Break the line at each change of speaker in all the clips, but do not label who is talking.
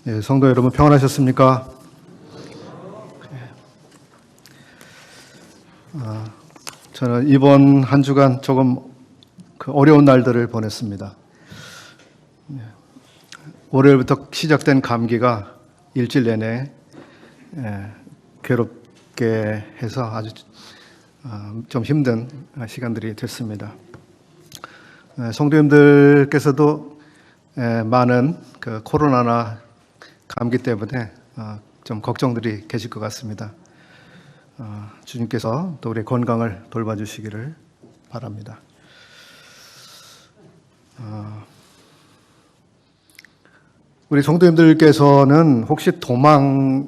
예, 성도 여러분 평안하셨습니까? 저는 이번 한 주간 조금 어려운 날들을 보냈습니다. 월요일부터 시작된 감기가 일주일 내내 괴롭게 해서 아주 좀 힘든 시간들이 됐습니다. 성도님들께서도 많은 코로나나 감기 때문에 좀 걱정들이 계실 것 같습니다. 주님께서 또 우리의 건강을 돌봐주시기를 바랍니다. 우리 성도님들께서는 혹시 도망이라는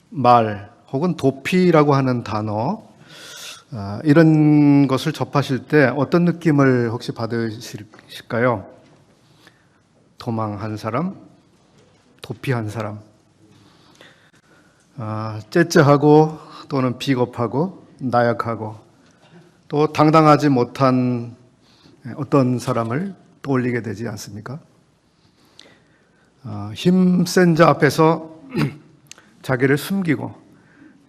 말 혹은 도피라고 하는 단어 이런 것을 접하실 때 어떤 느낌을 혹시 받으실까요? 도망한 사람, 도피한 사람, 째째하고 또는 비겁하고 나약하고 또 당당하지 못한 어떤 사람을 떠올리게 되지 않습니까? 힘센 자 앞에서 자기를 숨기고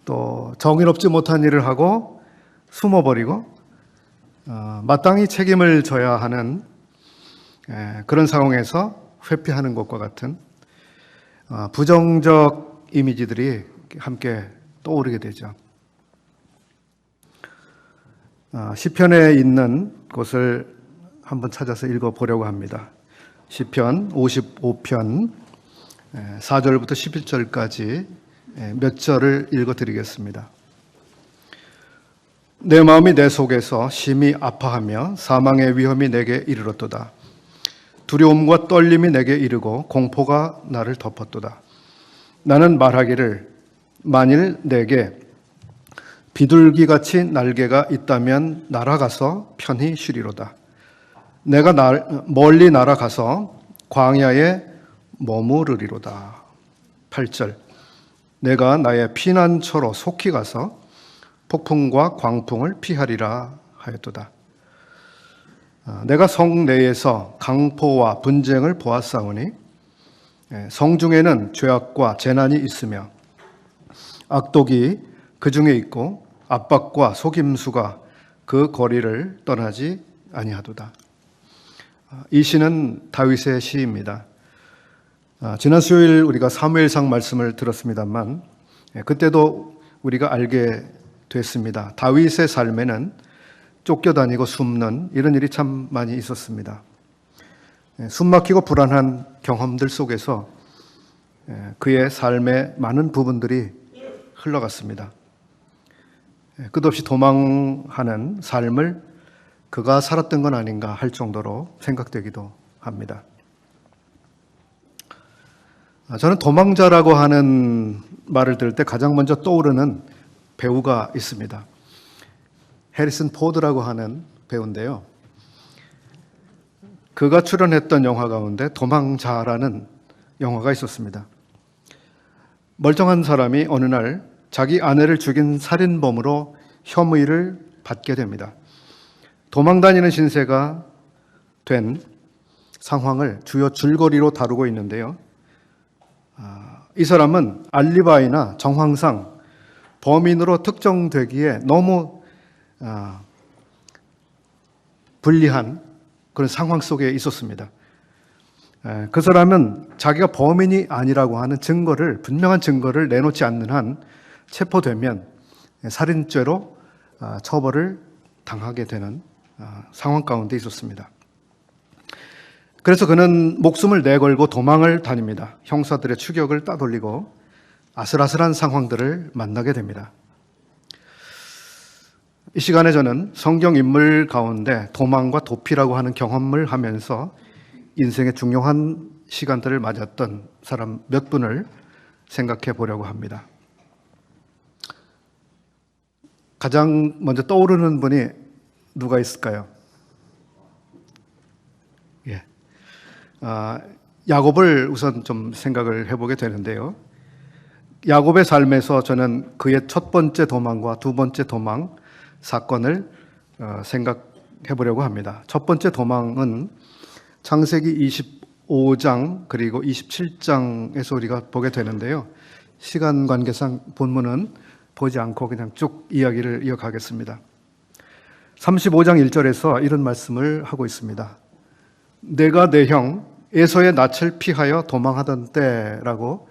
또 정의롭지 못한 일을 하고 숨어버리고 마땅히 책임을 져야 하는 그런 상황에서 회피하는 것과 같은 부정적 이미지들이 함께 떠오르게 되죠. 시편에 있는 곳을 한번 찾아서 읽어보려고 합니다. 시편 55편 4절부터 11절까지 몇 절을 읽어드리겠습니다. 내 마음이 내 속에서 심히 아파하며 사망의 위험이 내게 이르렀도다. 두려움과 떨림이 내게 이르고 공포가 나를 덮었도다. 나는 말하기를 만일 내게 비둘기같이 날개가 있다면 날아가서 편히 쉬리로다. 내가 멀리 날아가서 광야에 머무르리로다. 8절 내가 나의 피난처로 속히 가서 폭풍과 광풍을 피하리라 하였도다. 내가 성 내에서 강포와 분쟁을 보았사오니 성 중에는 죄악과 재난이 있으며 악독이 그 중에 있고 압박과 속임수가 그 거리를 떠나지 아니하도다. 이 시는 다윗의 시입니다. 지난 수요일 우리가 사무엘상 말씀을 들었습니다만 그때도 우리가 알게 됐습니다. 다윗의 삶에는 쫓겨다니고 숨는 이런 일이 참 많이 있었습니다. 숨막히고 불안한 경험들 속에서 그의 삶의 많은 부분들이 흘러갔습니다. 끝없이 도망하는 삶을 그가 살았던 건 아닌가 할 정도로 생각되기도 합니다. 저는 도망자라고 하는 말을 들을 때 가장 먼저 떠오르는 배우가 있습니다. 해리슨 포드라고 하는 배우인데요. 그가 출연했던 영화 가운데 도망자라는 영화가 있었습니다. 멀쩡한 사람이 어느 날 자기 아내를 죽인 살인범으로 혐의를 받게 됩니다. 도망다니는 신세가 된 상황을 주요 줄거리로 다루고 있는데요. 이 사람은 알리바이나 정황상 범인으로 특정되기에 너무 불리한 그런 상황 속에 있었습니다. 그 사람은 자기가 범인이 아니라고 하는 증거를, 분명한 증거를 내놓지 않는 한 체포되면 살인죄로 처벌을 당하게 되는 상황 가운데 있었습니다. 그래서 그는 목숨을 내걸고 도망을 다닙니다. 형사들의 추격을 따돌리고 아슬아슬한 상황들을 만나게 됩니다. 이 시간에 저는 성경 인물 가운데 도망과 도피라고 하는 경험을 하면서 인생의 중요한 시간들을 맞았던 사람 몇 분을 생각해 보려고 합니다. 가장 먼저 떠오르는 분이 누가 있을까요? 야곱을 우선 좀 생각을 해보게 되는데요. 야곱의 삶에서 저는 그의 첫 번째 도망과 두 번째 도망 사건을 생각해 보려고 합니다. 첫 번째 도망은 창세기 25장 그리고 27장에서 우리가 보게 되는데요. 시간 관계상 본문은 보지 않고 그냥 쭉 이야기를 이어가겠습니다. 35장 1절에서 이런 말씀을 하고 있습니다. 내가 내 형 에서의 낯을 피하여 도망하던 때라고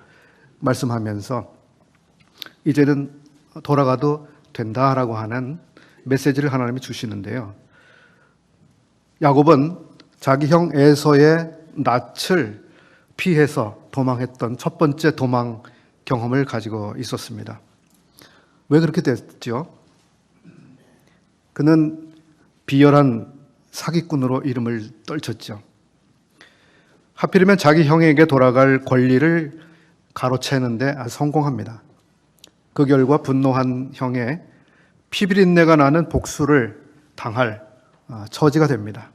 말씀하면서 이제는 돌아가도 된다라고 하는 메시지를 하나님이 주시는데요. 야곱은 자기 형 에서의 낯을 피해서 도망했던 첫 번째 도망 경험을 가지고 있었습니다. 왜 그렇게 됐죠? 그는 비열한 사기꾼으로 이름을 떨쳤죠. 하필이면 자기 형에게 돌아갈 권리를 가로채는데 성공합니다. 그 결과 분노한 형의 피비린내가 나는 복수를 당할 처지가 됩니다.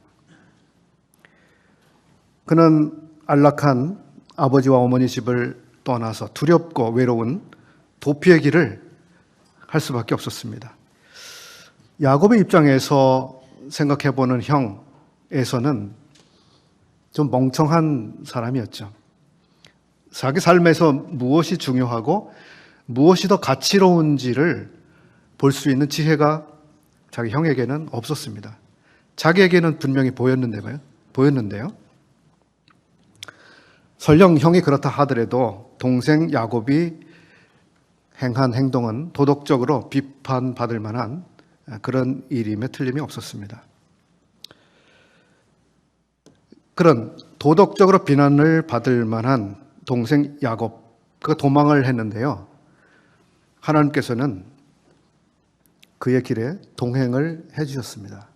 그는 안락한 아버지와 어머니 집을 떠나서 두렵고 외로운 도피의 길을 할 수밖에 없었습니다. 야곱의 입장에서 생각해보는 형 에서는 좀 멍청한 사람이었죠. 자기 삶에서 무엇이 중요하고 무엇이 더 가치로운지를 볼 수 있는 지혜가 자기 형에게는 없었습니다. 자기에게는 분명히 보였는데요. 설령 형이 그렇다 하더라도 동생 야곱이 행한 행동은 도덕적으로 비판받을 만한 그런 일임에 틀림이 없었습니다. 그런 도덕적으로 비난을 받을 만한 동생 야곱, 그가 도망을 했는데요. 하나님께서는 그의 길에 동행을 해주셨습니다.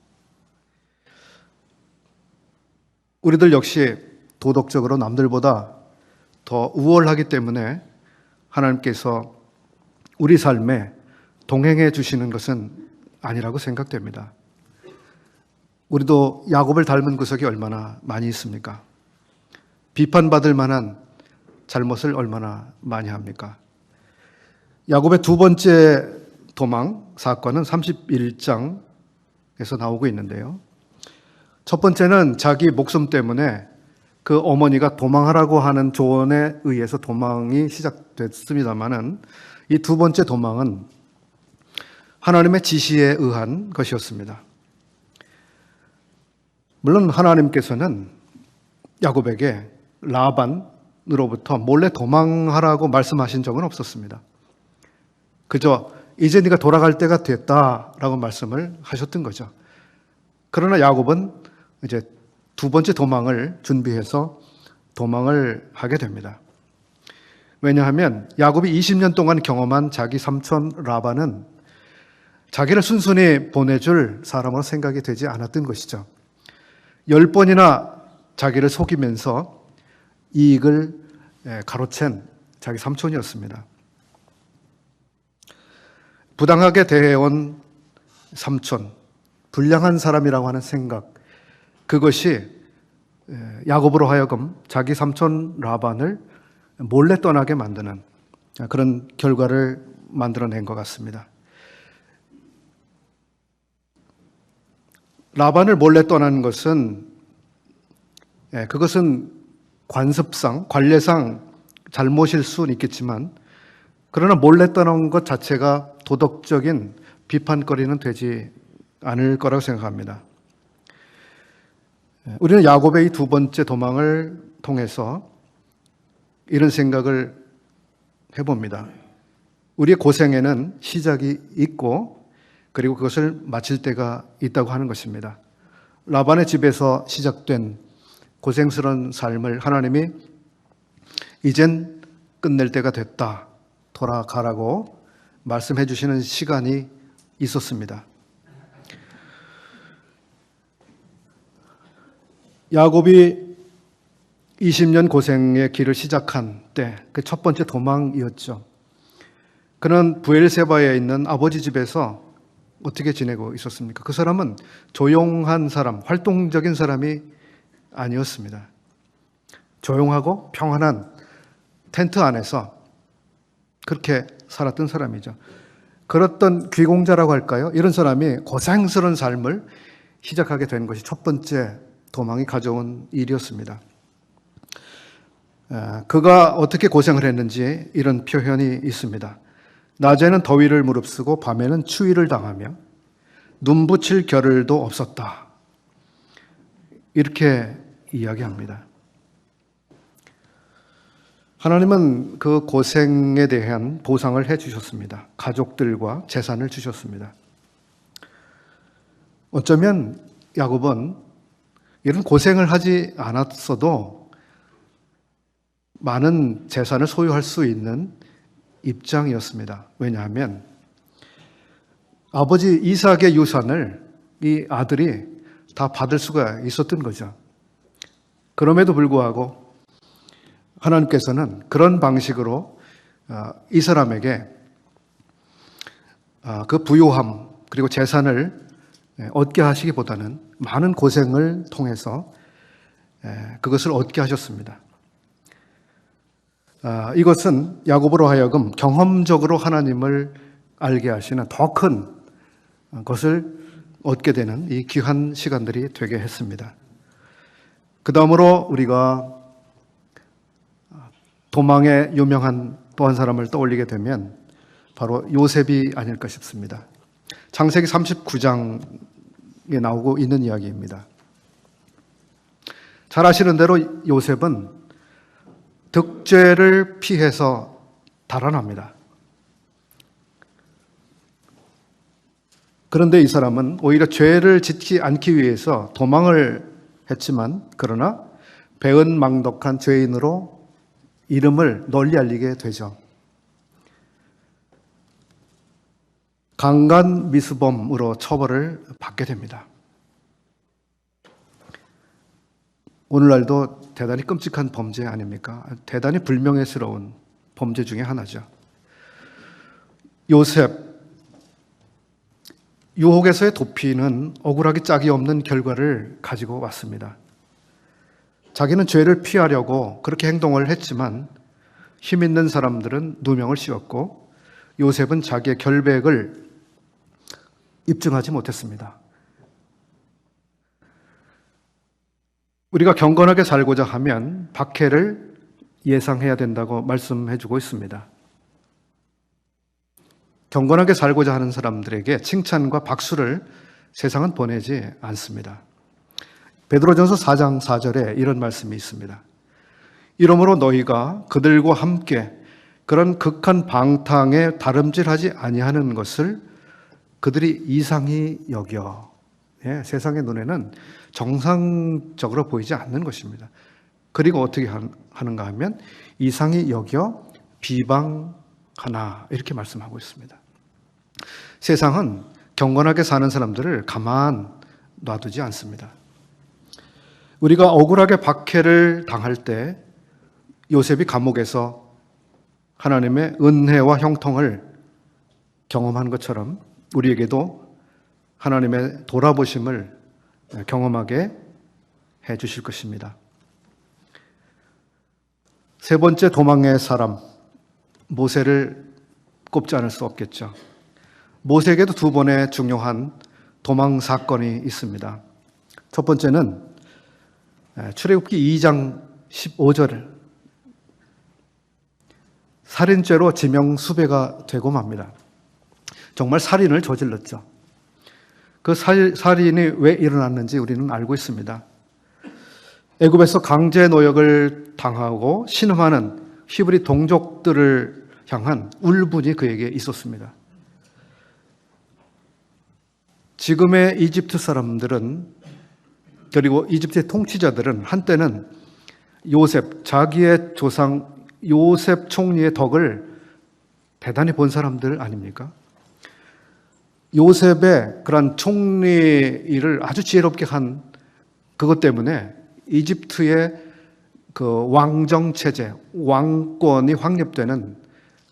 우리들 역시 도덕적으로 남들보다 더 우월하기 때문에 하나님께서 우리 삶에 동행해 주시는 것은 아니라고 생각됩니다. 우리도 야곱을 닮은 구석이 얼마나 많이 있습니까? 비판받을 만한 잘못을 얼마나 많이 합니까? 야곱의 두 번째 도망 사건은 31장에서 나오고 있는데요. 첫 번째는 자기 목숨 때문에 그 어머니가 도망하라고 하는 조언에 의해서 도망이 시작됐습니다마는 이 두 번째 도망은 하나님의 지시에 의한 것이었습니다. 물론 하나님께서는 야곱에게 라반으로부터 몰래 도망하라고 말씀하신 적은 없었습니다. 그저 이제 네가 돌아갈 때가 됐다라고 말씀을 하셨던 거죠. 그러나 야곱은 이제 두 번째 도망을 준비해서 도망을 하게 됩니다. 왜냐하면 야곱이 20년 동안 경험한 자기 삼촌 라반은 자기를 순순히 보내줄 사람으로 생각이 되지 않았던 것이죠. 10번이나 자기를 속이면서 이익을 가로챈 자기 삼촌이었습니다. 부당하게 대해온 삼촌, 불량한 사람이라고 하는 생각, 그것이 야곱으로 하여금 자기 삼촌 라반을 몰래 떠나게 만드는 그런 결과를 만들어낸 것 같습니다. 라반을 몰래 떠나는 것은 그것은 관습상, 관례상 잘못일 수는 있겠지만 그러나 몰래 떠난 것 자체가 도덕적인 비판거리는 되지 않을 거라고 생각합니다. 우리는 야곱의 이 두 번째 도망을 통해서 이런 생각을 해봅니다. 우리의 고생에는 시작이 있고 그리고 그것을 마칠 때가 있다고 하는 것입니다. 라반의 집에서 시작된 고생스러운 삶을 하나님이 이젠 끝낼 때가 됐다, 돌아가라고 말씀해 주시는 시간이 있었습니다. 야곱이 20년 고생의 길을 시작한 때 그 첫 번째 도망이었죠. 그는 부엘세바에 있는 아버지 집에서 어떻게 지내고 있었습니까? 그 사람은 조용한 사람, 활동적인 사람이 아니었습니다. 조용하고 평안한 텐트 안에서 그렇게 살았던 사람이죠. 그렇던 귀공자라고 할까요? 이런 사람이 고생스러운 삶을 시작하게 된 것이 첫 번째 도망이 가져온 일이었습니다. 그가 어떻게 고생을 했는지 이런 표현이 있습니다. 낮에는 더위를 무릅쓰고 밤에는 추위를 당하며 눈 붙일 겨를도 없었다. 이렇게 이야기합니다. 하나님은 그 고생에 대한 보상을 해 주셨습니다. 가족들과 재산을 주셨습니다. 어쩌면 야곱은 이런 고생을 하지 않았어도 많은 재산을 소유할 수 있는 입장이었습니다. 왜냐하면 아버지 이삭의 유산을 이 아들이 다 받을 수가 있었던 거죠. 그럼에도 불구하고 하나님께서는 그런 방식으로 이 사람에게 그 부요함 그리고 재산을 얻게 하시기보다는 많은 고생을 통해서 그것을 얻게 하셨습니다. 이것은 야곱으로 하여금 경험적으로 하나님을 알게 하시는 더 큰 것을 얻게 되는 이 귀한 시간들이 되게 했습니다. 그 다음으로 우리가 도망에 유명한 또 한 사람을 떠올리게 되면 바로 요셉이 아닐까 싶습니다. 창세기 39장에 나오고 있는 이야기입니다. 잘 아시는 대로 요셉은 득죄를 피해서 달아납니다. 그런데 이 사람은 오히려 죄를 짓지 않기 위해서 도망을 했지만 그러나 배은망덕한 죄인으로 이름을 널리 알리게 되죠. 강간미수범으로 처벌을 받게 됩니다. 오늘날도 대단히 끔찍한 범죄 아닙니까? 대단히 불명예스러운 범죄 중에 하나죠. 요셉, 유혹에서의 도피는 억울하기 짝이 없는 결과를 가지고 왔습니다. 자기는 죄를 피하려고 그렇게 행동을 했지만 힘 있는 사람들은 누명을 씌웠고 요셉은 자기의 결백을 입증하지 못했습니다. 우리가 경건하게 살고자 하면 박해를 예상해야 된다고 말씀해주고 있습니다. 경건하게 살고자 하는 사람들에게 칭찬과 박수를 세상은 보내지 않습니다. 베드로전서 4장 4절에 이런 말씀이 있습니다. 이러므로 너희가 그들과 함께 그런 극한 방탕에 다름질하지 아니하는 것을 그들이 이상히 여겨. 세상의 눈에는 정상적으로 보이지 않는 것입니다. 그리고 어떻게 하는가 하면 이상히 여겨 비방하나 이렇게 말씀하고 있습니다. 세상은 경건하게 사는 사람들을 가만 놔두지 않습니다. 우리가 억울하게 박해를 당할 때 요셉이 감옥에서 하나님의 은혜와 형통을 경험한 것처럼 우리에게도 하나님의 돌아보심을 경험하게 해 주실 것입니다. 세 번째 도망의 사람, 모세를 꼽지 않을 수 없겠죠. 모세에게도 두 번의 중요한 도망 사건이 있습니다. 첫 번째는 출애굽기 2장 15절 살인죄로 지명 수배가 되고 맙니다. 정말 살인을 저질렀죠. 그 살인이 왜 일어났는지 우리는 알고 있습니다. 애굽에서 강제 노역을 당하고 신음하는 히브리 동족들을 향한 울분이 그에게 있었습니다. 지금의 이집트 사람들은 그리고 이집트의 통치자들은 한때는 요셉, 자기의 조상 요셉 총리의 덕을 대단히 본 사람들 아닙니까? 요셉의 그런 총리 일을 아주 지혜롭게 한 그것 때문에 이집트의 그 왕정 체제, 왕권이 확립되는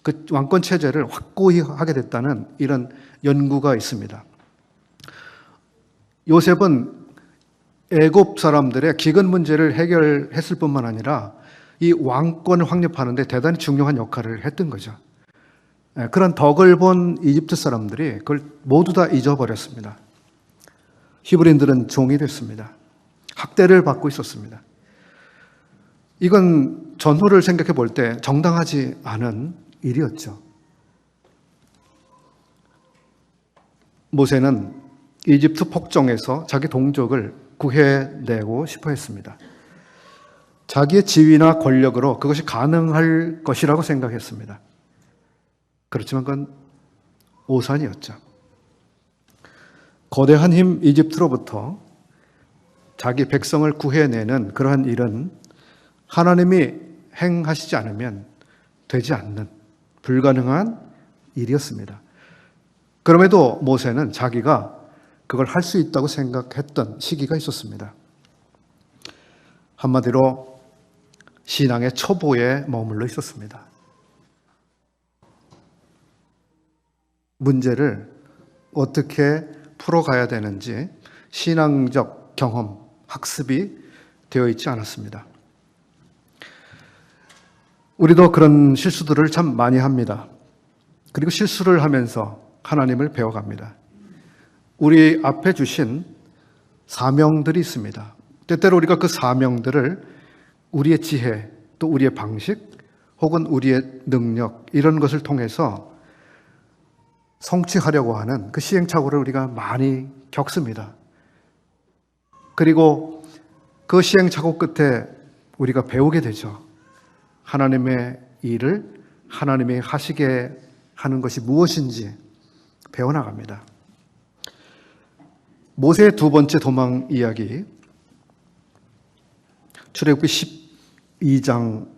그 왕권 체제를 확고히 하게 됐다는 이런 연구가 있습니다. 요셉은 애굽 사람들의 기근 문제를 해결했을 뿐만 아니라 이 왕권을 확립하는 데 대단히 중요한 역할을 했던 거죠. 그런 덕을 본 이집트 사람들이 그걸 모두 다 잊어버렸습니다. 히브리인들은 종이 됐습니다. 학대를 받고 있었습니다. 이건 전후를 생각해 볼 때 정당하지 않은 일이었죠. 모세는 이집트 폭정에서 자기 동족을 구해내고 싶어 했습니다. 자기의 지위나 권력으로 그것이 가능할 것이라고 생각했습니다. 그렇지만 그건 오산이었죠. 거대한 힘 이집트로부터 자기 백성을 구해내는 그러한 일은 하나님이 행하시지 않으면 되지 않는 불가능한 일이었습니다. 그럼에도 모세는 자기가 그걸 할 수 있다고 생각했던 시기가 있었습니다. 한마디로 신앙의 초보에 머물러 있었습니다. 문제를 어떻게 풀어가야 되는지 신앙적 경험, 학습이 되어 있지 않았습니다. 우리도 그런 실수들을 참 많이 합니다. 그리고 실수를 하면서 하나님을 배워갑니다. 우리 앞에 주신 사명들이 있습니다. 때때로 우리가 그 사명들을 우리의 지혜, 또 우리의 방식, 혹은 우리의 능력, 이런 것을 통해서 성취하려고 하는 그 시행착오를 우리가 많이 겪습니다. 그리고 그 시행착오 끝에 우리가 배우게 되죠. 하나님의 일을 하나님이 하시게 하는 것이 무엇인지 배워나갑니다. 모세의 두 번째 도망 이야기, 출애굽기 12장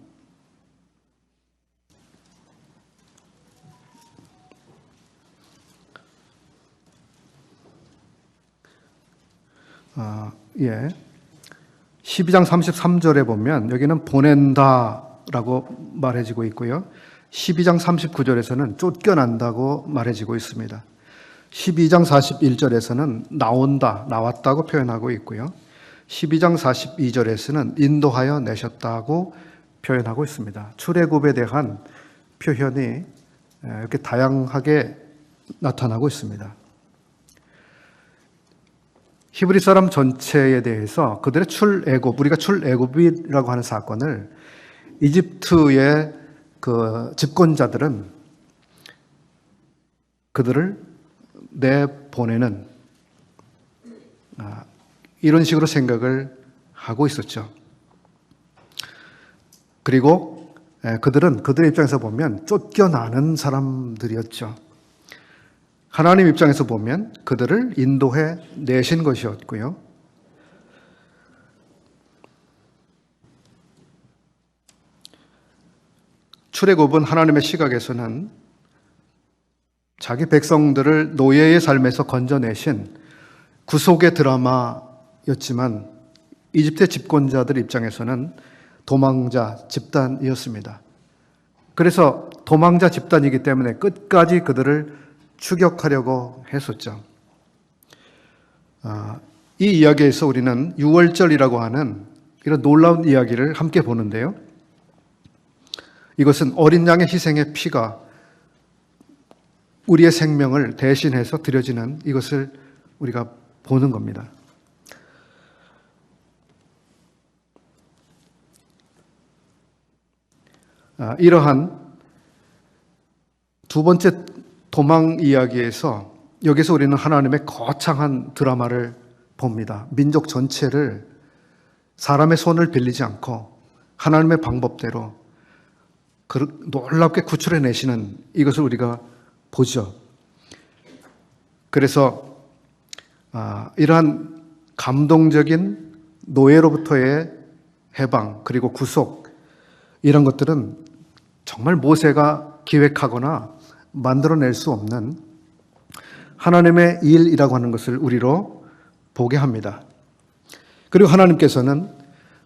12장 33절에 보면 여기는 보낸다라고 말해지고 있고요. 12장 39절에서는 쫓겨난다고 말해지고 있습니다. 12장 41절에서는 나왔다고 표현하고 있고요. 12장 42절에서는 인도하여 내셨다고 표현하고 있습니다. 출애굽에 대한 표현이 이렇게 다양하게 나타나고 있습니다. 히브리 사람 전체에 대해서 그들의 출애굽, 우리가 출애굽이라고 하는 사건을 이집트의 그 집권자들은 그들을 내보내는 이런 식으로 생각을 하고 있었죠. 그리고 그들은 그들의 입장에서 보면 쫓겨나는 사람들이었죠. 하나님 입장에서 보면 그들을 인도해 내신 것이었고요. 출애굽은 하나님의 시각에서는 자기 백성들을 노예의 삶에서 건져내신 구속의 드라마였지만 이집트의 집권자들 입장에서는 도망자 집단이었습니다. 그래서 도망자 집단이기 때문에 끝까지 그들을 추격하려고 했었죠. 이 이야기에서 우리는 유월절이라고 하는 이런 놀라운 이야기를 함께 보는데요. 이것은 어린 양의 희생의 피가 우리의 생명을 대신해서 드려지는 이것을 우리가 보는 겁니다. 이러한 두 번째 도망 이야기에서 여기서 우리는 하나님의 거창한 드라마를 봅니다. 민족 전체를 사람의 손을 빌리지 않고 하나님의 방법대로 놀랍게 구출해내시는 이것을 우리가 보죠. 그래서 이러한 감동적인 노예로부터의 해방 그리고 구속, 이런 것들은 정말 모세가 기획하거나 만들어낼 수 없는 하나님의 일이라고 하는 것을 우리로 보게 합니다. 그리고 하나님께서는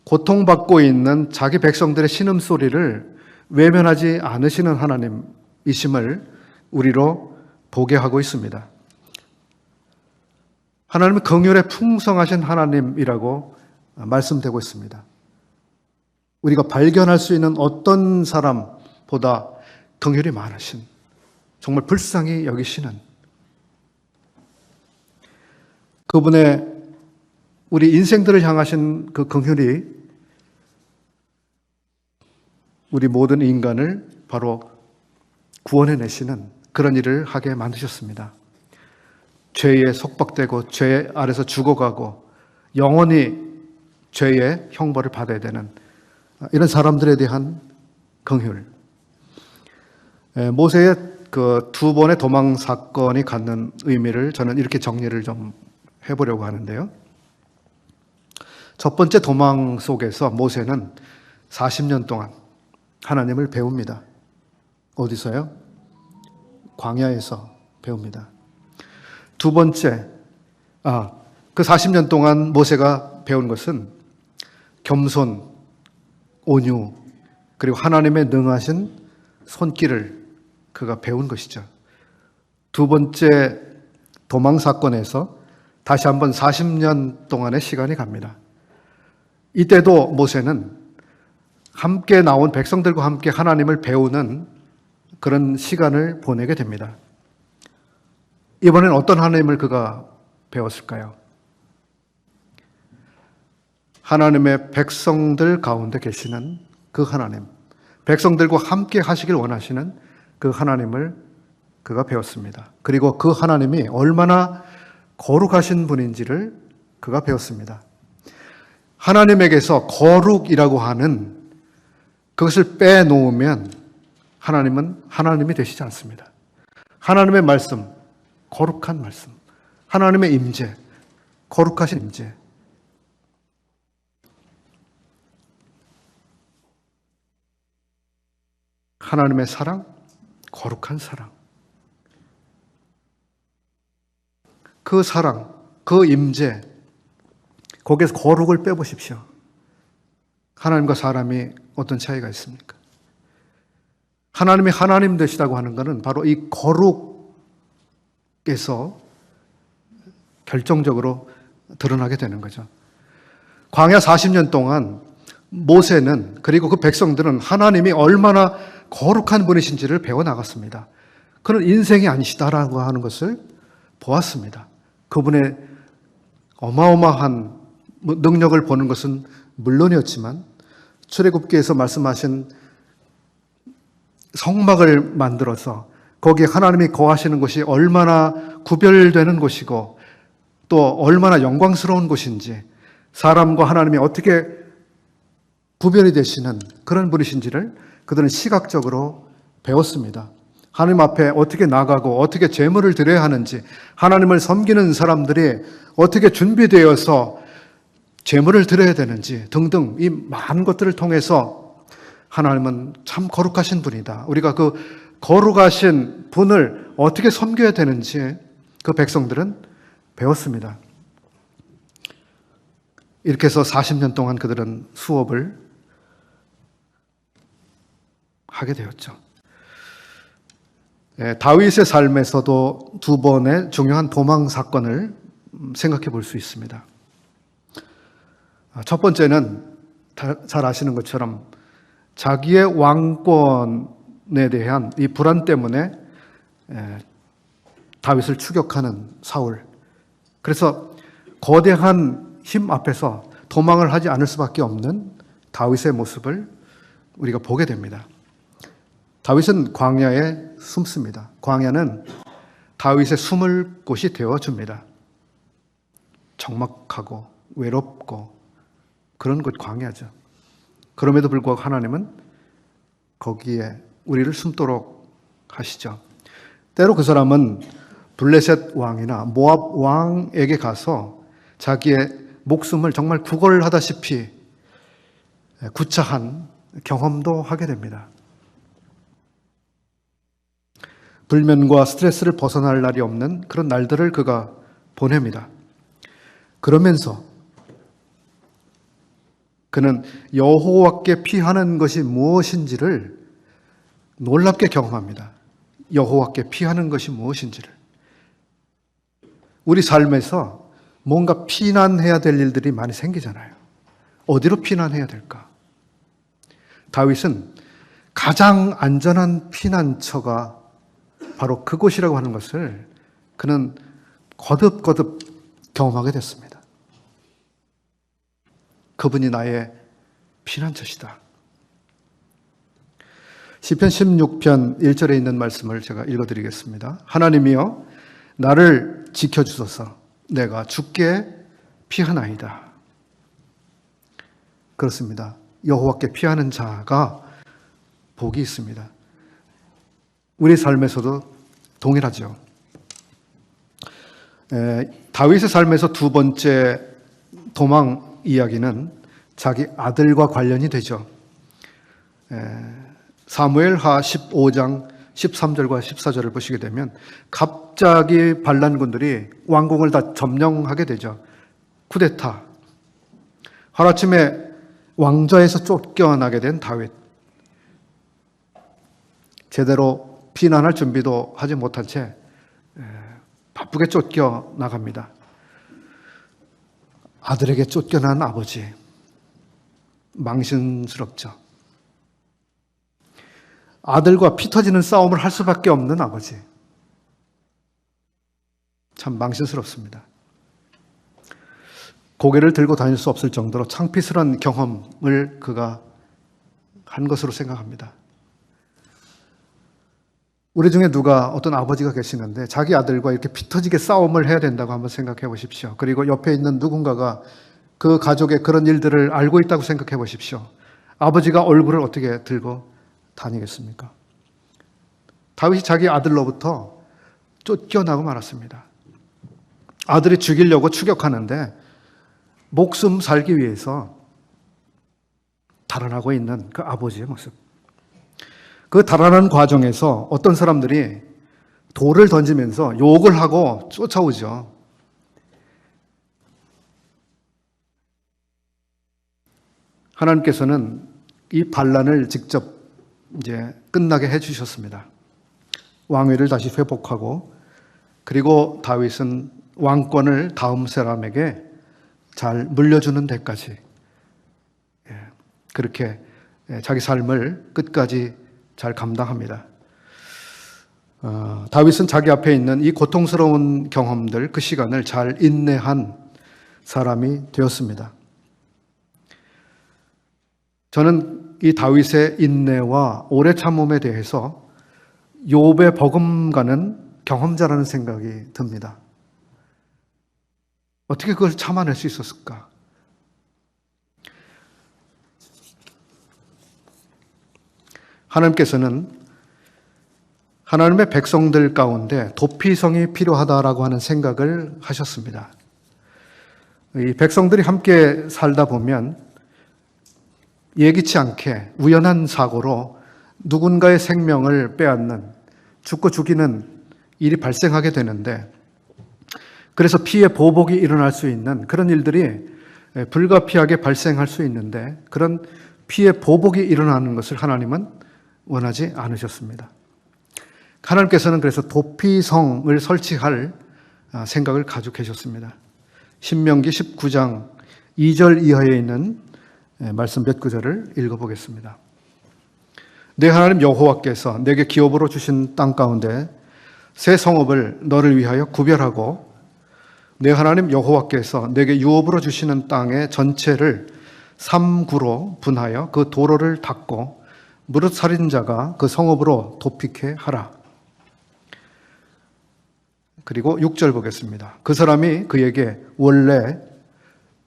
고통받고 있는 자기 백성들의 신음소리를 외면하지 않으시는 하나님이심을 우리로 보게 하고 있습니다. 하나님은 긍휼에 풍성하신 하나님이라고 말씀되고 있습니다. 우리가 발견할 수 있는 어떤 사람보다 긍휼이 많으신, 정말 불쌍히 여기시는 그분의 우리 인생들을 향하신 그 긍휼이 우리 모든 인간을 바로 구원해내시는 그런 일을 하게 만드셨습니다. 죄에 속박되고 죄 아래서 죽어가고 영원히 죄의 형벌을 받아야 되는 이런 사람들에 대한 긍휼. 모세의 그 두 번의 도망 사건이 갖는 의미를 저는 이렇게 정리를 좀 해보려고 하는데요. 첫 번째 도망 속에서 모세는 40년 동안 하나님을 배웁니다. 어디서요? 광야에서 배웁니다. 두 번째, 그 40년 동안 모세가 배운 것은 겸손, 온유, 그리고 하나님의 능하신 손길을 그가 배운 것이죠. 두 번째 도망 사건에서 다시 한번 40년 동안의 시간이 갑니다. 이때도 모세는 함께 나온 백성들과 함께 하나님을 배우는 그런 시간을 보내게 됩니다. 이번엔 어떤 하나님을 그가 배웠을까요? 하나님의 백성들 가운데 계시는 그 하나님, 백성들과 함께 하시길 원하시는 그 하나님을 그가 배웠습니다. 그리고 그 하나님이 얼마나 거룩하신 분인지를 그가 배웠습니다. 하나님에게서 거룩이라고 하는 그것을 빼놓으면 하나님은 하나님이 되시지 않습니다. 하나님의 말씀, 거룩한 말씀, 하나님의 임재, 거룩하신 임재, 하나님의 사랑, 거룩한 사랑, 그 사랑, 그 임재, 거기에서 거룩을 빼보십시오. 하나님과 사람이 어떤 차이가 있습니까? 하나님이 하나님 되시다고 하는 것은 바로 이 거룩에서 결정적으로 드러나게 되는 거죠. 광야 40년 동안 모세는 그리고 그 백성들은 하나님이 얼마나 거룩한 분이신지를 배워나갔습니다. 그는 인생이 아니시다라고 하는 것을 보았습니다. 그분의 어마어마한 능력을 보는 것은 물론이었지만 출애굽기에서 말씀하신 성막을 만들어서 거기에 하나님이 거하시는 곳이 얼마나 구별되는 곳이고 또 얼마나 영광스러운 곳인지 사람과 하나님이 어떻게 구별이 되시는 그런 분이신지를 그들은 시각적으로 배웠습니다. 하나님 앞에 어떻게 나가고 어떻게 제물을 드려야 하는지 하나님을 섬기는 사람들이 어떻게 준비되어서 제물을 드려야 되는지 등등 이 많은 것들을 통해서 하나님은 참 거룩하신 분이다. 우리가 그 거룩하신 분을 어떻게 섬겨야 되는지 그 백성들은 배웠습니다. 이렇게 해서 40년 동안 그들은 수업을 하게 되었죠. 다윗의 삶에서도 두 번의 중요한 도망 사건을 생각해 볼 수 있습니다. 첫 번째는 잘 아시는 것처럼 자기의 왕권에 대한 이 불안 때문에 다윗을 추격하는 사울. 그래서 거대한 힘 앞에서 도망을 하지 않을 수밖에 없는 다윗의 모습을 우리가 보게 됩니다. 다윗은 광야에 숨습니다. 광야는 다윗의 숨을 곳이 되어줍니다. 적막하고 외롭고 그런 곳 광야죠. 그럼에도 불구하고 하나님은 거기에 우리를 숨도록 하시죠. 때로 그 사람은 블레셋 왕이나 모압 왕에게 가서 자기의 목숨을 정말 구걸하다시피 구차한 경험도 하게 됩니다. 불면과 스트레스를 벗어날 날이 없는 그런 날들을 그가 보냅니다. 그러면서 그는 여호와께 피하는 것이 무엇인지를 놀랍게 경험합니다. 여호와께 피하는 것이 무엇인지를. 우리 삶에서 뭔가 피난해야 될 일들이 많이 생기잖아요. 어디로 피난해야 될까? 다윗은 가장 안전한 피난처가 바로 그곳이라고 하는 것을 그는 거듭거듭 경험하게 됐습니다. 그분이 나의 피난처시다. 시편 16편 1절에 있는 말씀을 제가 읽어드리겠습니다. 하나님이여 나를 지켜주소서. 내가 주께 피하나이다. 그렇습니다. 여호와께 피하는 자가 복이 있습니다. 우리 삶에서도 동일하죠. 다윗의 삶에서 두 번째 도망 이야기는 자기 아들과 관련이 되죠. 사무엘하 15장 13절과 14절을 보시게 되면 갑자기 반란군들이 왕궁을 다 점령하게 되죠. 쿠데타. 하루아침에 왕좌에서 쫓겨나게 된 다윗. 제대로 피난할 준비도 하지 못한 채 바쁘게 쫓겨나갑니다. 아들에게 쫓겨난 아버지. 망신스럽죠. 아들과 피 터지는 싸움을 할 수밖에 없는 아버지. 참 망신스럽습니다. 고개를 들고 다닐 수 없을 정도로 창피스러운 경험을 그가 한 것으로 생각합니다. 우리 중에 누가 어떤 아버지가 계시는데 자기 아들과 이렇게 피 터지게 싸움을 해야 된다고 한번 생각해 보십시오. 그리고 옆에 있는 누군가가 그 가족의 그런 일들을 알고 있다고 생각해 보십시오. 아버지가 얼굴을 어떻게 들고 다니겠습니까? 다윗이 자기 아들로부터 쫓겨나고 말았습니다. 아들이 죽이려고 추격하는데 목숨 살기 위해서 달아나고 있는 그 아버지의 모습. 그 달아나는 과정에서 어떤 사람들이 돌을 던지면서 욕을 하고 쫓아오죠. 하나님께서는 이 반란을 직접 이제 끝나게 해주셨습니다. 왕위를 다시 회복하고, 그리고 다윗은 왕권을 다음 사람에게 잘 물려주는 데까지 그렇게 자기 삶을 끝까지 잘 감당합니다. 다윗은 자기 앞에 있는 이 고통스러운 경험들, 그 시간을 잘 인내한 사람이 되었습니다. 저는 이 다윗의 인내와 오래 참음에 대해서 욥의 버금가는 경험자라는 생각이 듭니다. 어떻게 그걸 참아낼 수 있었을까? 하나님께서는 하나님의 백성들 가운데 도피성이 필요하다라고 하는 생각을 하셨습니다. 이 백성들이 함께 살다 보면 예기치 않게 우연한 사고로 누군가의 생명을 빼앗는, 죽고 죽이는 일이 발생하게 되는데, 그래서 피해 보복이 일어날 수 있는 그런 일들이 불가피하게 발생할 수 있는데, 그런 피해 보복이 일어나는 것을 하나님은 원하지 않으셨습니다. 하나님께서는 그래서 도피성을 설치할 생각을 가지고 계셨습니다. 신명기 19장 2절 이하에 있는 말씀 몇 구절을 읽어보겠습니다. 내 하나님 여호와께서 내게 기업으로 주신 땅 가운데 새 성읍을 너를 위하여 구별하고, 내 하나님 여호와께서 내게 유업으로 주시는 땅의 전체를 3구로 분하여 그 도로를 닦고 무릇 살인자가 그 성읍으로 도피케 하라. 그리고 6절 보겠습니다. 그 사람이 그에게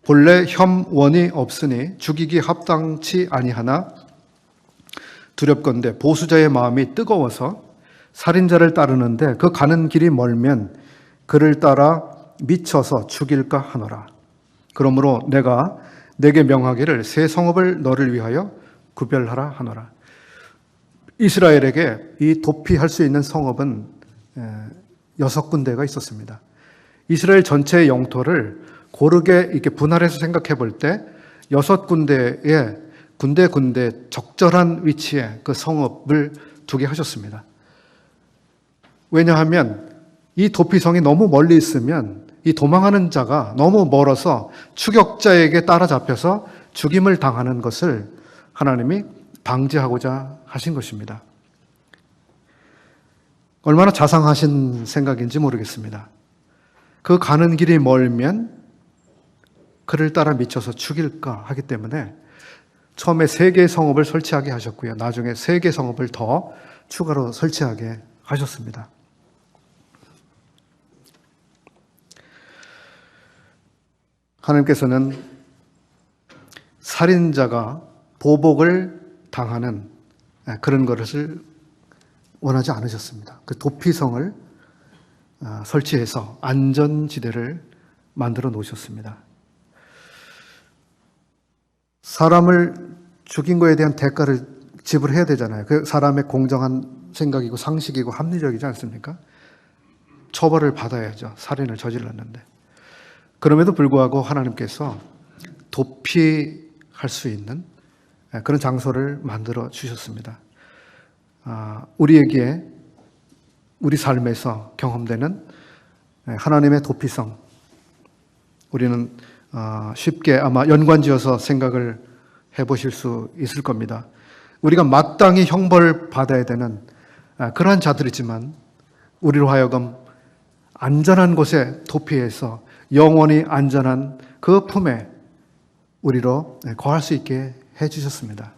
본래 혐원이 없으니 죽이기 합당치 아니하나 두렵건대 보수자의 마음이 뜨거워서 살인자를 따르는데 그 가는 길이 멀면 그를 따라 미쳐서 죽일까 하노라. 그러므로 내가 내게 명하기를 새 성읍을 너를 위하여 구별하라 하노라. 이스라엘에게 이 도피할 수 있는 성읍은 6군데가 있었습니다. 이스라엘 전체의 영토를 고르게 이렇게 분할해서 생각해 볼 때 6군데의 군데 적절한 위치에 그 성읍을 두게 하셨습니다. 왜냐하면 이 도피성이 너무 멀리 있으면 이 도망하는 자가 너무 멀어서 추격자에게 따라잡혀서 죽임을 당하는 것을 하나님이 방지하고자 하신 것입니다. 얼마나 자상하신 생각인지 모르겠습니다. 그 가는 길이 멀면 그를 따라 미쳐서 죽일까 하기 때문에 처음에 3개의 성읍을 설치하게 하셨고요. 나중에 3개 성읍을 더 추가로 설치하게 하셨습니다. 하나님께서는 살인자가 보복을 당하는 그런 것을 원하지 않으셨습니다. 그 도피성을 설치해서 안전지대를 만들어 놓으셨습니다. 사람을 죽인 거에 대한 대가를 지불해야 되잖아요. 그 사람의 공정한 생각이고 상식이고 합리적이지 않습니까? 처벌을 받아야죠. 살인을 저질렀는데. 그럼에도 불구하고 하나님께서 도피할 수 있는 그런 장소를 만들어 주셨습니다. 우리에게 우리 삶에서 경험되는 하나님의 도피성, 우리는 쉽게 아마 연관지어서 생각을 해보실 수 있을 겁니다. 우리가 마땅히 형벌 받아야 되는 그러한 자들이지만 우리로 하여금 안전한 곳에 도피해서 영원히 안전한 그 품에 우리로 거할 수 있게 해주셨습니다.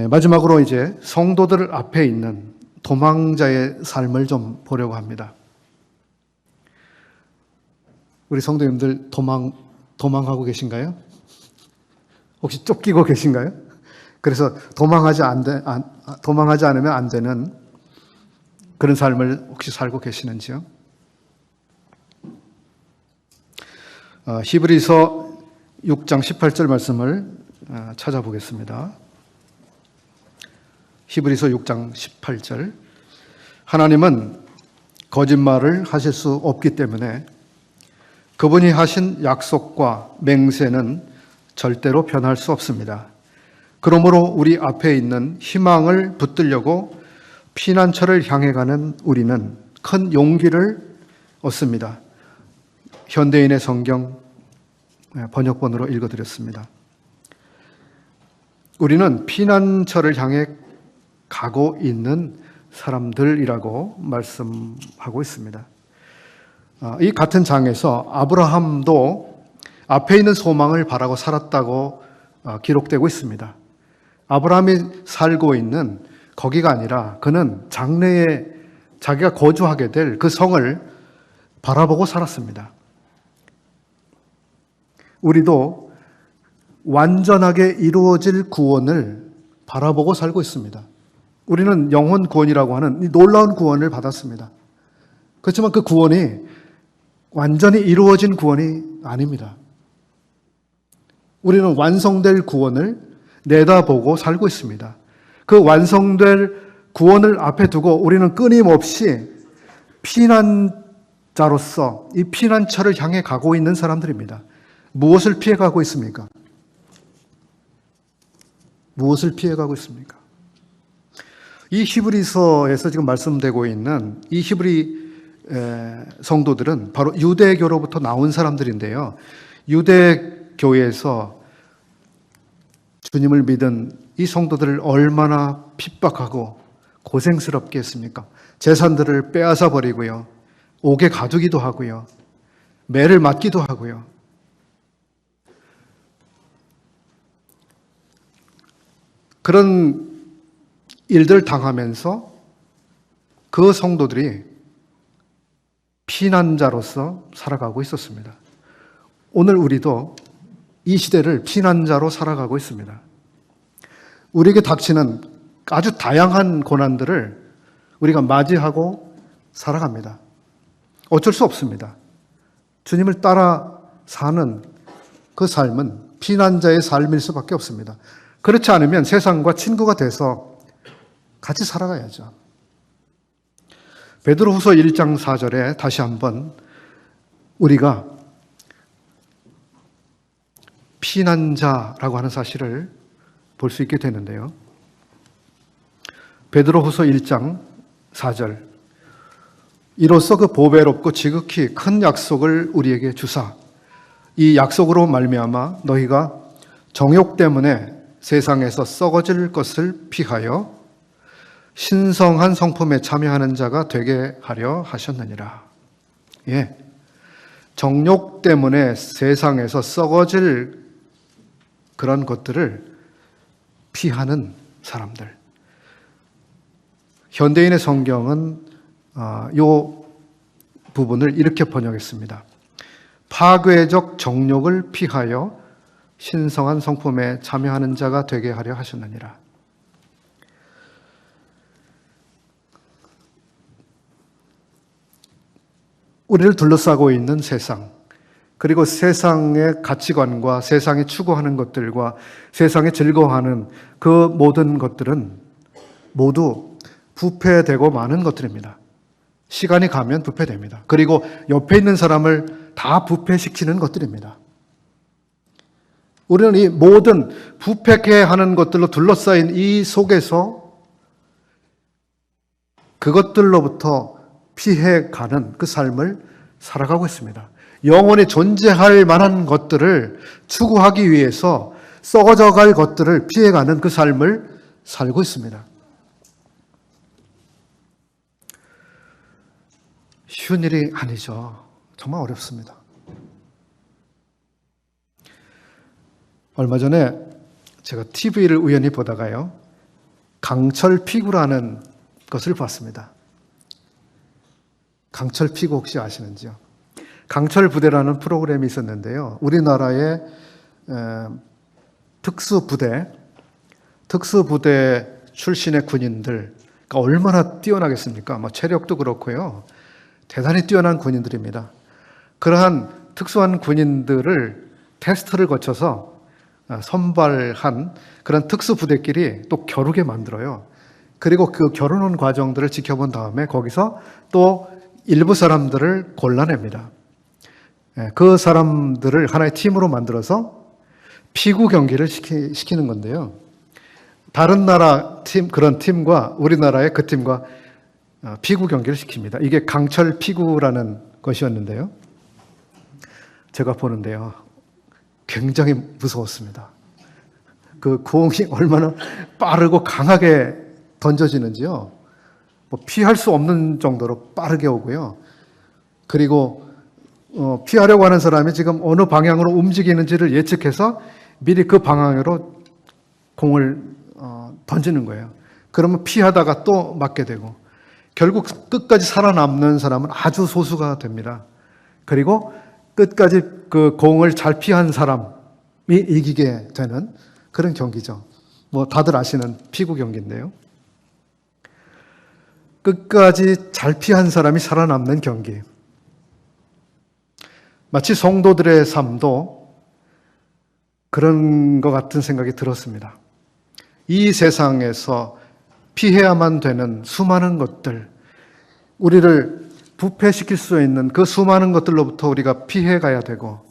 마지막으로 이제 성도들 앞에 있는 도망자의 삶을 좀 보려고 합니다. 우리 성도님들 도망하고 계신가요? 혹시 쫓기고 계신가요? 그래서 도망하지 않으면 안 되는 그런 삶을 혹시 살고 계시는지요? 히브리서 6장 18절 말씀을 찾아보겠습니다. 히브리서 6장 18절. 하나님은 거짓말을 하실 수 없기 때문에 그분이 하신 약속과 맹세는 절대로 변할 수 없습니다. 그러므로 우리 앞에 있는 희망을 붙들려고 피난처를 향해 가는 우리는 큰 용기를 얻습니다. 현대인의 성경 번역본으로 읽어드렸습니다. 우리는 피난처를 향해 가고 있는 사람들이라고 말씀하고 있습니다. 이 같은 장에서 아브라함도 앞에 있는 소망을 바라고 살았다고 기록되고 있습니다. 아브라함이 살고 있는 거기가 아니라 그는 장래에 자기가 거주하게 될 그 성을 바라보고 살았습니다. 우리도 완전하게 이루어질 구원을 바라보고 살고 있습니다. 우리는 영혼 구원이라고 하는 이 놀라운 구원을 받았습니다. 그렇지만 그 구원이 완전히 이루어진 구원이 아닙니다. 우리는 완성될 구원을 내다보고 살고 있습니다. 그 완성될 구원을 앞에 두고 우리는 끊임없이 피난자로서 이 피난처를 향해 가고 있는 사람들입니다. 무엇을 피해가고 있습니까? 무엇을 피해가고 있습니까? 이 히브리서에서 지금 말씀되고 있는 이 히브리 성도들은 바로 유대교로부터 나온 사람들인데요. 유대교에서 주님을 믿은 이 성도들을 얼마나 핍박하고 고생스럽게 했습니까? 재산들을 빼앗아 버리고요. 옥에 가두기도 하고요. 매를 맞기도 하고요. 그런 일들 당하면서 그 성도들이 피난자로서 살아가고 있었습니다. 오늘 우리도 이 시대를 피난자로 살아가고 있습니다. 우리에게 닥치는 아주 다양한 고난들을 우리가 맞이하고 살아갑니다. 어쩔 수 없습니다. 주님을 따라 사는 그 삶은 피난자의 삶일 수밖에 없습니다. 그렇지 않으면 세상과 친구가 돼서 같이 살아가야죠. 베드로후서 1장 4절에 다시 한번 우리가 피난자라고 하는 사실을 볼 수 있게 되는데요. 베드로후서 1장 4절. 이로써 그 보배롭고 지극히 큰 약속을 우리에게 주사 이 약속으로 말미암아 너희가 정욕 때문에 세상에서 썩어질 것을 피하여 신성한 성품에 참여하는 자가 되게 하려 하셨느니라. 예. 정욕 때문에 세상에서 썩어질 그런 것들을 피하는 사람들. 현대인의 성경은 이 부분을 이렇게 번역했습니다. 파괴적 정욕을 피하여 신성한 성품에 참여하는 자가 되게 하려 하셨느니라. 우리를 둘러싸고 있는 세상, 그리고 세상의 가치관과 세상이 추구하는 것들과 세상에 즐거워하는 그 모든 것들은 모두 부패되고 많은 것들입니다. 시간이 가면 부패됩니다. 그리고 옆에 있는 사람을 다 부패시키는 것들입니다. 우리는 이 모든 부패케 하는 것들로 둘러싸인 이 속에서 그것들로부터 피해가는 그 삶을 살아가고 있습니다. 영원히 존재할 만한 것들을 추구하기 위해서 썩어져 갈 것들을 피해가는 그 삶을 살고 있습니다. 쉬운 일이 아니죠. 정말 어렵습니다. 얼마 전에 제가 TV를 우연히 보다가요, 강철 피구라는 것을 봤습니다. 강철 피구 혹시 아시는지요? 강철 부대라는 프로그램이 있었는데요. 우리나라의 특수부대 출신의 군인들, 그러니까 얼마나 뛰어나겠습니까? 체력도 그렇고요. 대단히 뛰어난 군인들입니다. 그러한 특수한 군인들을 테스트를 거쳐서 선발한 그런 특수부대끼리 또 겨루게 만들어요. 그리고 그 겨루는 과정들을 지켜본 다음에 거기서 또 일부 사람들을 골라냅니다. 그 사람들을 하나의 팀으로 만들어서 피구 경기를 시키는 건데요. 다른 나라 팀, 그런 팀과 우리나라의 그 팀과 피구 경기를 시킵니다. 이게 강철 피구라는 것이었는데요. 제가 보는데요, 굉장히 무서웠습니다. 그 공이 얼마나 빠르고 강하게 던져지는지요. 피할 수 없는 정도로 빠르게 오고요. 그리고 피하려고 하는 사람이 지금 어느 방향으로 움직이는지를 예측해서 미리 그 방향으로 공을 던지는 거예요. 그러면 피하다가 또 맞게 되고, 결국 끝까지 살아남는 사람은 아주 소수가 됩니다. 그리고 끝까지 그 공을 잘 피한 사람이 이기게 되는 그런 경기죠. 다들 아시는 피구 경기인데요. 끝까지 잘 피한 사람이 살아남는 경기. 마치 성도들의 삶도 그런 것 같은 생각이 들었습니다. 이 세상에서 피해야만 되는 수많은 것들, 우리를 부패시킬 수 있는 그 수많은 것들로부터 우리가 피해가야 되고,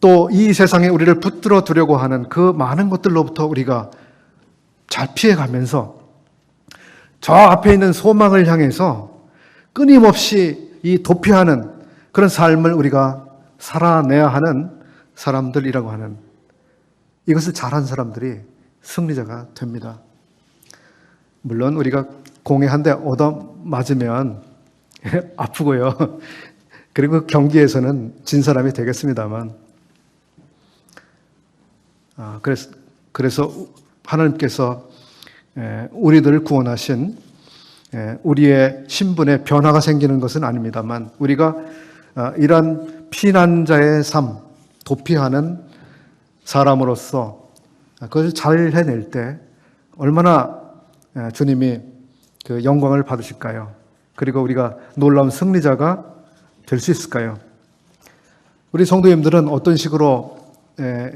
또 이 세상에 우리를 붙들어 두려고 하는 그 많은 것들로부터 우리가 잘 피해가면서 저 앞에 있는 소망을 향해서 끊임없이 이 도피하는 그런 삶을 우리가 살아내야 하는 사람들이라고 하는, 이것을 잘한 사람들이 승리자가 됩니다. 물론 우리가 공에 한 대 얻어 맞으면 아프고요. 그리고 경기에서는 진 사람이 되겠습니다만, 그래서 하나님께서 우리들을 구원하신 우리의 신분에 변화가 생기는 것은 아닙니다만, 우리가 이러한 피난자의 삶, 도피하는 사람으로서 그것을 잘 해낼 때 얼마나 주님이 그 영광을 받으실까요? 그리고 우리가 놀라운 승리자가 될 수 있을까요? 우리 성도님들은 어떤 식으로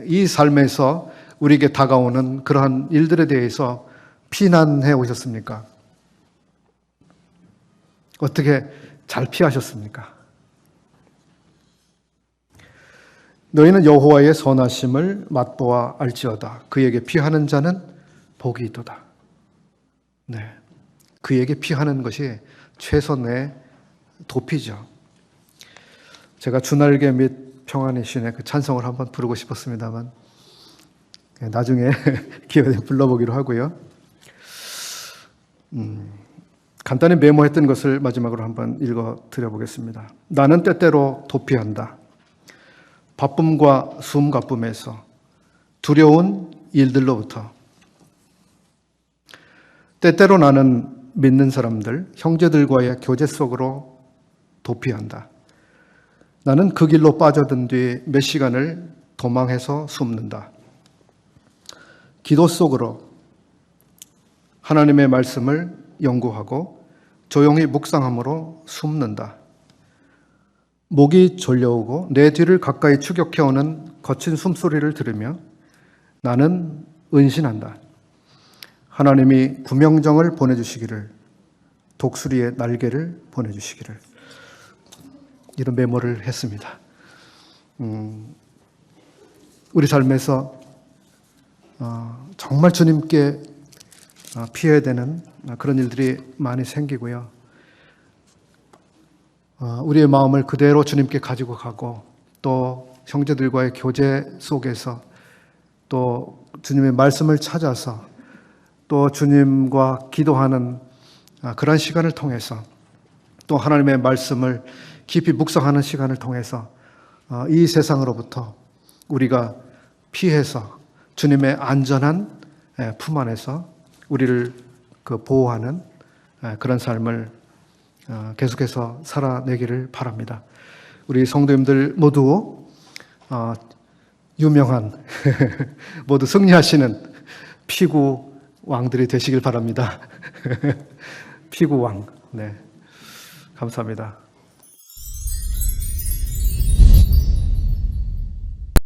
이 삶에서 우리에게 다가오는 그러한 일들에 대해서 피난해 오셨습니까? 어떻게 잘 피하셨습니까? 너희는 여호와의 선하심을 맛보아 알지어다. 그에게 피하는 자는 복이 있도다. 네, 그에게 피하는 것이 최선의 도피죠. 제가 주날개 및 평안의 신의 그 찬송을 한번 부르고 싶었습니다만 나중에 기회에 불러보기로 하고요. 간단히 메모했던 것을 마지막으로 한번 읽어 드려보겠습니다. 나는 때때로 도피한다. 바쁨과 숨가쁨에서, 두려운 일들로부터. 때때로 나는 믿는 사람들, 형제들과의 교제 속으로 도피한다. 나는 그 길로 빠져든 뒤 몇 시간을 도망해서 숨는다. 기도 속으로 하나님의 말씀을 연구하고 조용히 묵상함으로 숨는다. 목이 졸려오고 내 뒤를 가까이 추격해오는 거친 숨소리를 들으며 나는 은신한다. 하나님이 구명정을 보내주시기를, 독수리의 날개를 보내주시기를. 이런 메모를 했습니다. 우리 삶에서 정말 주님께 피해야 되는 그런 일들이 많이 생기고요. 우리의 마음을 그대로 주님께 가지고 가고 또 형제들과의 교제 속에서 또 주님의 말씀을 찾아서 또 주님과 기도하는 그런 시간을 통해서 또 하나님의 말씀을 깊이 묵상하는 시간을 통해서 이 세상으로부터 우리가 피해서 주님의 안전한 품 안에서 우리를 보호하는 그런 삶을 계속해서 살아내기를 바랍니다. 우리 성도님들 모두 유명한 모두 승리하시는 피구 왕들이 되시길 바랍니다. 피구 왕. 네, 감사합니다.